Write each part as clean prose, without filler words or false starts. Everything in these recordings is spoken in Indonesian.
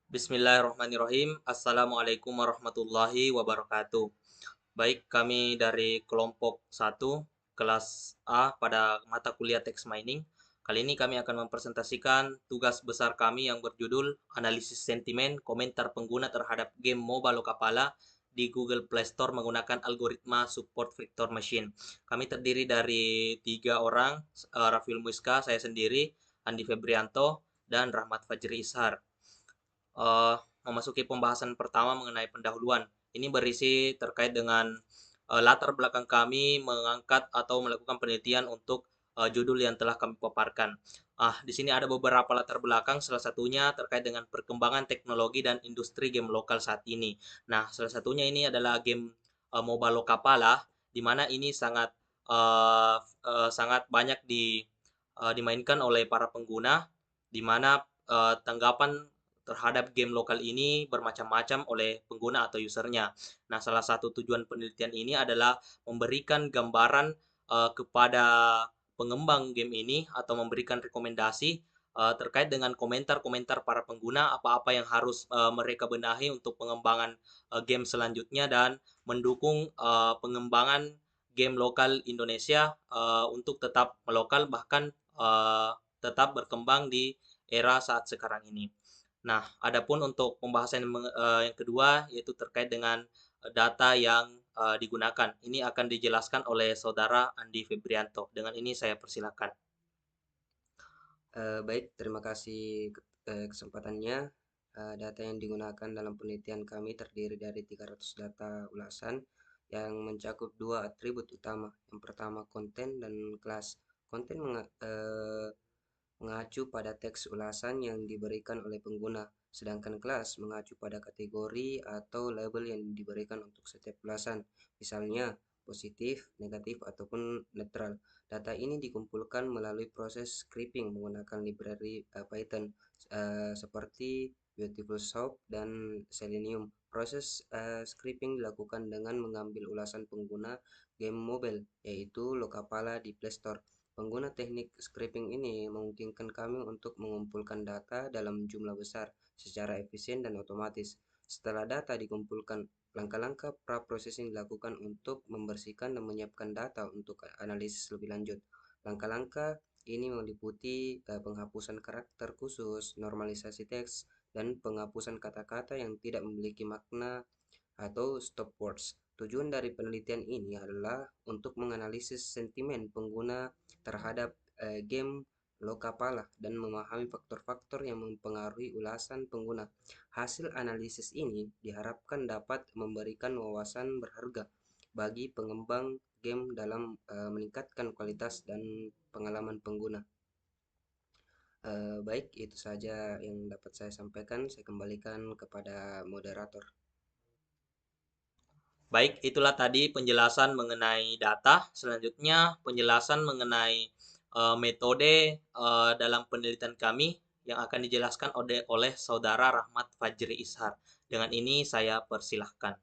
Bismillahirrahmanirrahim. Assalamualaikum warahmatullahi wabarakatuh. Baik, kami dari kelompok 1 kelas A pada mata kuliah Text Mining. Kali ini kami akan mempresentasikan tugas besar kami yang berjudul Analisis Sentimen Komentar Pengguna Terhadap Game MOBA Lokapala di Google Play Store menggunakan algoritma support vector machine. Kami terdiri dari 3 orang, Rafil Muiska, saya sendiri, Andi Febrianto, dan Rahmat Fajri Ishar. eh, Memasuki pembahasan pertama mengenai pendahuluan. Ini berisi terkait dengan latar belakang kami mengangkat atau melakukan penelitian untuk judul yang telah kami paparkan. Di sini ada beberapa latar belakang, salah satunya terkait dengan perkembangan teknologi dan industri game lokal saat ini. Nah, salah satunya ini adalah game MOBA Lokapala, di mana ini sangat banyak dimainkan oleh para pengguna, di mana tanggapan terhadap game lokal ini bermacam-macam oleh pengguna atau usernya. Nah, salah satu tujuan penelitian ini adalah memberikan gambaran kepada pengembang game ini atau memberikan rekomendasi terkait dengan komentar-komentar para pengguna apa-apa yang harus mereka benahi untuk pengembangan game selanjutnya dan mendukung pengembangan game lokal Indonesia untuk tetap melokal bahkan tetap berkembang di era saat sekarang ini. Nah, adapun untuk pembahasan yang kedua yaitu terkait dengan data yang digunakan. Ini akan dijelaskan oleh Saudara Andi Febrianto. Dengan ini saya persilakan. Baik, terima kasih kesempatannya. Data yang digunakan dalam penelitian kami terdiri dari 300 data ulasan yang mencakup dua atribut utama. Yang pertama konten dan kelas. Konten mengacu pada teks ulasan yang diberikan oleh pengguna, sedangkan kelas mengacu pada kategori atau label yang diberikan untuk setiap ulasan, misalnya positif, negatif, ataupun netral. Data ini dikumpulkan melalui proses scraping menggunakan library Python seperti Beautiful Soup dan Selenium. Proses scraping dilakukan dengan mengambil ulasan pengguna game mobile, yaitu Lokapala di Play Store. Pengguna teknik scraping ini memungkinkan kami untuk mengumpulkan data dalam jumlah besar secara efisien dan otomatis. Setelah data dikumpulkan, langkah-langkah pra-processing dilakukan untuk membersihkan dan menyiapkan data untuk analisis lebih lanjut. Langkah-langkah ini meliputi penghapusan karakter khusus, normalisasi teks, dan penghapusan kata-kata yang tidak memiliki makna atau stop words. Tujuan dari penelitian ini adalah untuk menganalisis sentimen pengguna terhadap game Lokapala dan memahami faktor-faktor yang mempengaruhi ulasan pengguna. Hasil analisis ini diharapkan dapat memberikan wawasan berharga bagi pengembang game dalam meningkatkan kualitas dan pengalaman pengguna. Baik, itu saja yang dapat saya sampaikan. Saya kembalikan kepada moderator. Baik, itulah tadi penjelasan mengenai data. Selanjutnya, penjelasan mengenai metode dalam penelitian kami yang akan dijelaskan oleh Saudara Rahmat Fajri Ishar. Dengan ini saya persilahkan.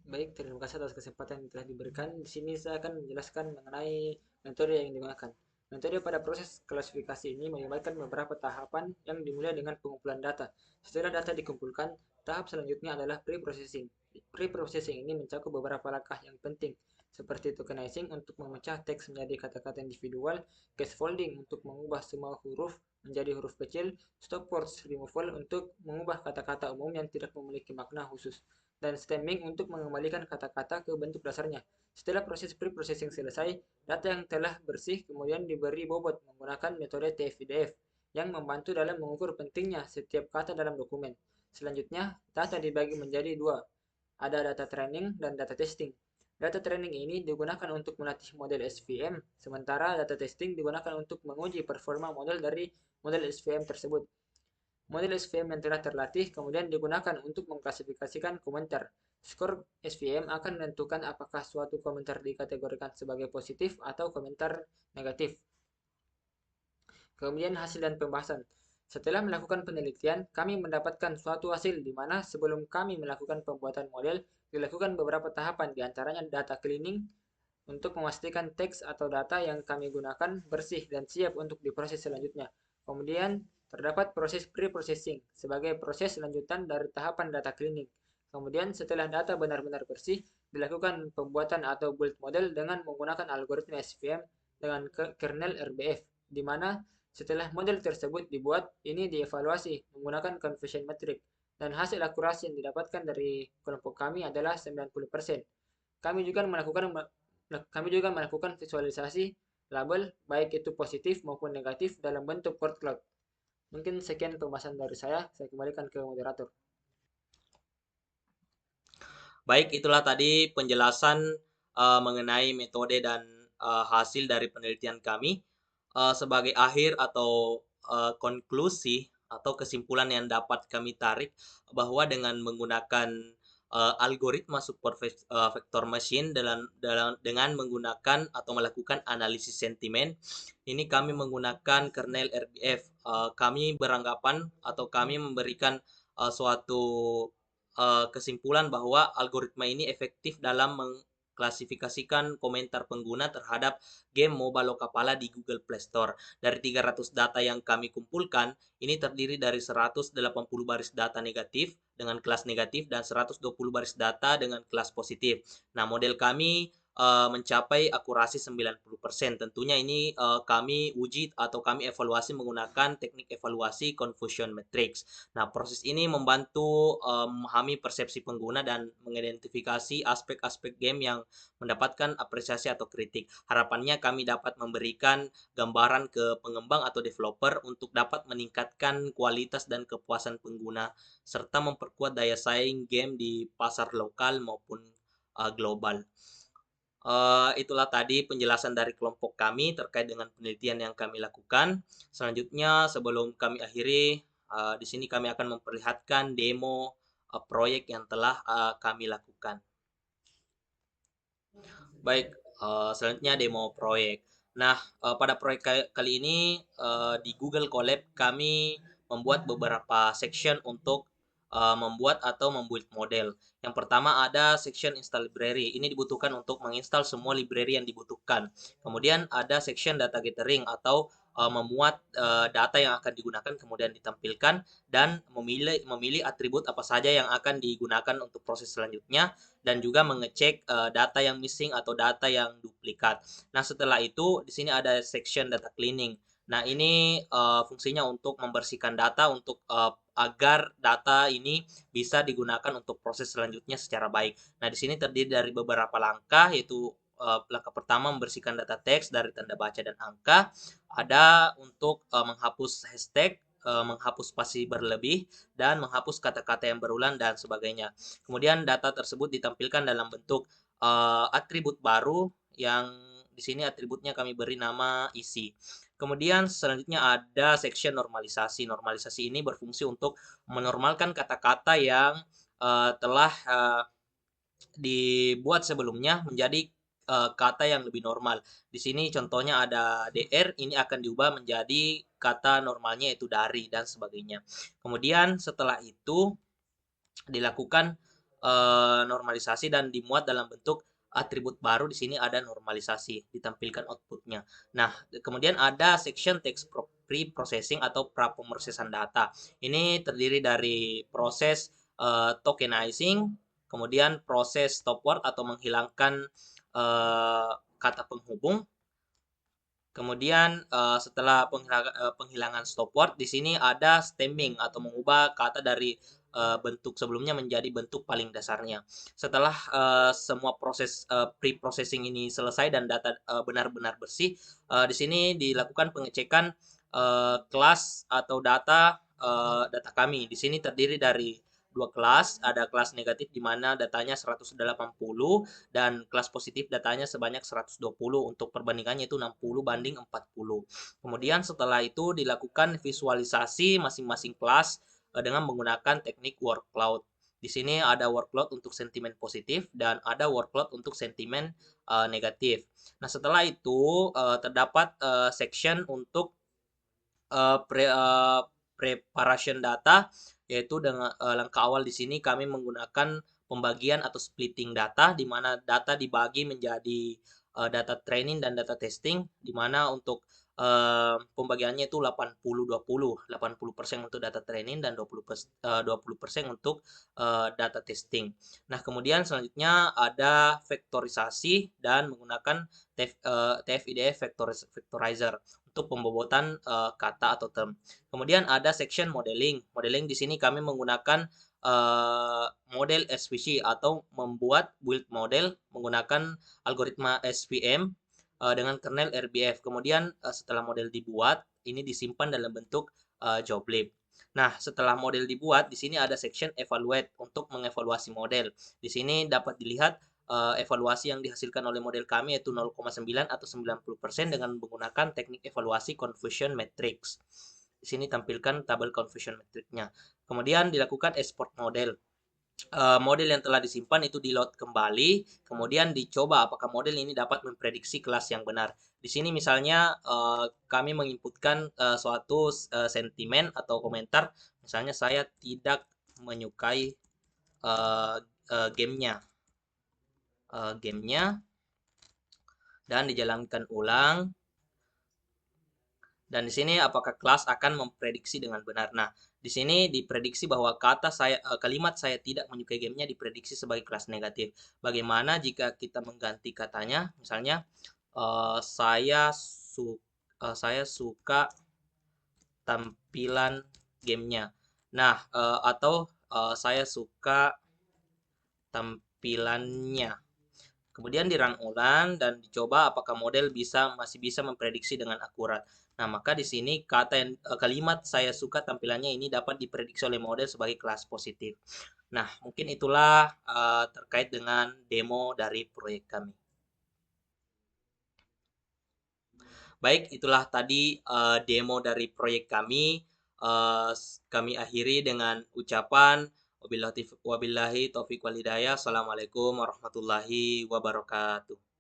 Baik, terima kasih atas kesempatan yang telah diberikan. Di sini saya akan menjelaskan mengenai metode yang digunakan. Metode pada proses klasifikasi ini melibatkan beberapa tahapan yang dimulai dengan pengumpulan data. Setelah data dikumpulkan, tahap selanjutnya adalah pre-processing. Pre-processing ini mencakup beberapa langkah yang penting, seperti tokenizing untuk memecah teks menjadi kata-kata individual, folding untuk mengubah semua huruf menjadi huruf kecil, stop words removal untuk mengubah kata-kata umum yang tidak memiliki makna khusus, dan stemming untuk mengembalikan kata-kata ke bentuk dasarnya. Setelah proses pre-processing selesai, data yang telah bersih kemudian diberi bobot menggunakan metode TF-IDF yang membantu dalam mengukur pentingnya setiap kata dalam dokumen. Selanjutnya, data dibagi menjadi dua, ada data training dan data testing. Data training ini digunakan untuk melatih model SVM, sementara data testing digunakan untuk menguji performa model dari model SVM tersebut. Model SVM yang telah terlatih kemudian digunakan untuk mengklasifikasikan komentar. Skor SVM akan menentukan apakah suatu komentar dikategorikan sebagai positif atau komentar negatif. Kemudian hasil dan pembahasan. Setelah melakukan penelitian, kami mendapatkan suatu hasil di mana sebelum kami melakukan pembuatan model, dilakukan beberapa tahapan, diantaranya data cleaning untuk memastikan teks atau data yang kami gunakan bersih dan siap untuk diproses selanjutnya. Kemudian terdapat proses pre-processing sebagai proses lanjutan dari tahapan data cleaning. Kemudian setelah data benar-benar bersih, dilakukan pembuatan atau build model dengan menggunakan algoritma SVM dengan kernel RBF, di mana setelah model tersebut dibuat, ini dievaluasi menggunakan conversion metric, dan hasil akurasi yang didapatkan dari kelompok kami adalah 90%. Kami juga melakukan visualisasi label baik itu positif maupun negatif dalam bentuk word cloud. Mungkin sekian pembahasan dari saya kembalikan ke moderator. Baik, itulah tadi penjelasan mengenai metode dan hasil dari penelitian kami. Sebagai akhir atau konklusi atau kesimpulan yang dapat kami tarik bahwa dengan menggunakan algoritma support vector machine dengan menggunakan atau melakukan analisis sentimen, ini kami menggunakan kernel RBF. Kami beranggapan atau kami memberikan suatu kesimpulan bahwa algoritma ini efektif dalam mengklasifikasikan komentar pengguna terhadap game MOBA Lokapala di Google Play Store. Dari 300 data yang kami kumpulkan, ini terdiri dari 180 baris data negatif dengan kelas negatif dan 120 baris data dengan kelas positif. Nah, model kami mencapai akurasi 90%. Tentunya ini kami uji atau kami evaluasi menggunakan teknik evaluasi confusion matrix. Nah, proses ini membantu memahami persepsi pengguna dan mengidentifikasi aspek-aspek game yang mendapatkan apresiasi atau kritik. Harapannya kami dapat memberikan gambaran ke pengembang atau developer untuk dapat meningkatkan kualitas dan kepuasan pengguna serta memperkuat daya saing game di pasar lokal maupun global. Itulah tadi penjelasan dari kelompok kami terkait dengan penelitian yang kami lakukan. Selanjutnya, sebelum kami akhiri, di sini kami akan memperlihatkan demo proyek yang telah kami lakukan. Baik, selanjutnya demo proyek. Nah, pada proyek kali ini di Google Colab kami membuat beberapa section untuk membuat atau membuat model. Yang pertama ada section install library. Ini dibutuhkan untuk menginstal semua library yang dibutuhkan. Kemudian ada section data gathering atau memuat data yang akan digunakan kemudian ditampilkan dan memilih atribut apa saja yang akan digunakan untuk proses selanjutnya dan juga mengecek data yang missing atau data yang duplikat. Nah, setelah itu di sini ada section data cleaning. Nah, ini fungsinya untuk membersihkan data untuk agar data ini bisa digunakan untuk proses selanjutnya secara baik. Nah, di sini terdiri dari beberapa langkah, yaitu langkah pertama membersihkan data teks dari tanda baca dan angka. Ada untuk menghapus hashtag, menghapus spasi berlebih, dan menghapus kata-kata yang berulang dan sebagainya. Kemudian data tersebut ditampilkan dalam bentuk atribut baru yang di sini atributnya kami beri nama isi. Kemudian selanjutnya ada section normalisasi. Normalisasi ini berfungsi untuk menormalkan kata-kata yang telah dibuat sebelumnya menjadi kata yang lebih normal. Di sini contohnya ada DR, ini akan diubah menjadi kata normalnya yaitu dari dan sebagainya. Kemudian setelah itu dilakukan normalisasi dan dimuat dalam bentuk atribut baru. Di sini ada normalisasi, ditampilkan outputnya. Nah, kemudian ada section text pre-processing atau pra-pemrosesan data. Ini terdiri dari proses tokenizing, kemudian proses stop word atau menghilangkan kata penghubung. Kemudian setelah penghilangan stop word, di sini ada stemming atau mengubah kata dari bentuk sebelumnya menjadi bentuk paling dasarnya. Setelah semua proses pre-processing ini selesai dan data benar-benar bersih, di sini dilakukan pengecekan kelas atau data kami. Di sini terdiri dari dua kelas, ada kelas negatif di mana datanya 180 dan kelas positif datanya sebanyak 120. Untuk perbandingannya itu 60 banding 40. Kemudian setelah itu dilakukan visualisasi masing-masing kelas dengan menggunakan teknik word cloud. Di sini ada word cloud untuk sentimen positif dan ada word cloud untuk sentimen negatif. Nah, setelah itu terdapat section untuk preparation data, yaitu dengan langkah awal di sini kami menggunakan pembagian atau splitting data, di mana data dibagi menjadi data training dan data testing, di mana untuk pembagiannya itu 80-20, 80% untuk data training dan 20% untuk data testing. Nah, kemudian selanjutnya ada vektorisasi dan menggunakan TF-IDF vectorizer untuk pembobotan kata atau term. Kemudian ada section modeling. Modeling di sini kami menggunakan model SVC atau membuat build model menggunakan algoritma SVM dengan kernel RBF. Kemudian setelah model dibuat, ini disimpan dalam bentuk joblib. Nah, setelah model dibuat, di sini ada section evaluate untuk mengevaluasi model. Di sini dapat dilihat evaluasi yang dihasilkan oleh model kami yaitu 0,9 atau 90% dengan menggunakan teknik evaluasi confusion matrix. Di sini tampilkan tabel confusion matrix-nya. Kemudian dilakukan export model. Model yang telah disimpan itu di-load kembali, kemudian dicoba apakah model ini dapat memprediksi kelas yang benar. Di sini misalnya kami menginputkan suatu sentimen atau komentar, misalnya saya tidak menyukai gamenya, dan dijalankan ulang. Dan di sini apakah kelas akan memprediksi dengan benar. Nah, di sini diprediksi bahwa kalimat saya tidak menyukai gamenya diprediksi sebagai kelas negatif. Bagaimana jika kita mengganti katanya? Misalnya saya suka tampilan gamenya. Nah, atau saya suka tampilannya. Kemudian di-run ulang dan dicoba apakah model masih bisa memprediksi dengan akurat. Nah, maka di sini kalimat saya suka tampilannya ini dapat diprediksi oleh model sebagai kelas positif. Nah, mungkin itulah terkait dengan demo dari proyek kami. Baik, itulah tadi demo dari proyek kami. Kami akhiri dengan ucapan wabillahi taufiq wal hidayah. Assalamualaikum warahmatullahi wabarakatuh.